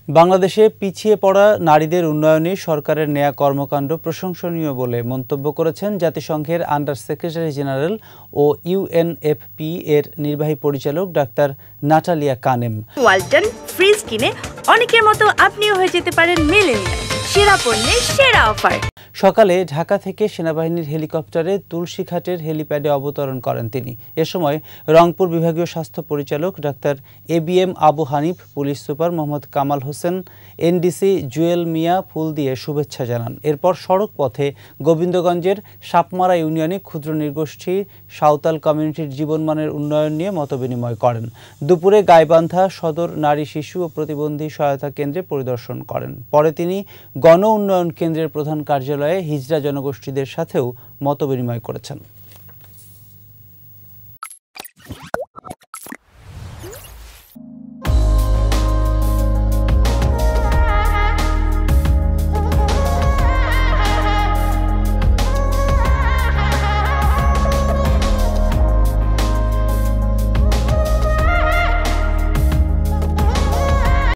বাংলাদেশে পিছিয়ে পড়া নারীদের উন্নয়নে সরকারের নেয়া কর্মকাণ্ড প্রশংসনীয় বলে মন্তব্য করেছেন জাতিসংঘের আন্ডার সেক্রেটারি জেনারেল ও ইউএনএফপি এর নির্বাহী পরিচালক ডাক্তার নাটালিয়া কানেম। ওয়ালটন ফ্রিজ কিনে অনেকের মতো আপনিও হয়ে যেতে পারেন মিলেনিয়াল। সেরা পণ্যের সেরা অফার। সকালে ঢাকা থেকে সেনাবাহিনীর হেলিকপ্টারে তুলসীঘাটের হেলিপ্যাডে অবতরণ করেন তিনি। এ সময় রংপুর বিভাগীয় স্বাস্থ্য পরিচালক doctor ABM Abu Hanif, police super Mohammad Kamal Hossain, NDC Jewel Mia ফুল দিয়ে শুভেচ্ছা জানান। এরপর সড়ক পথে গোবিন্দগঞ্জের সাপমারা ইউনিয়নে ক্ষুদ্র নৃগোষ্ঠী সাঁওতাল কমিউনিটির জীবনমানের উন্নয়ন নিয়ে মতবিনিময় করেন। দুপুরে গাইবান্ধা সদর নারী শিশু ও প্রতিবন্ধী সহায়তা কেন্দ্রে পরিদর্শন করেন। পরে তিনি গণ উন্নয়ন কেন্দ্রের প্রধান কার্যালয়ে হিজড়া জনগোষ্ঠীদের সাথেও মতবিনিময় করেছেন।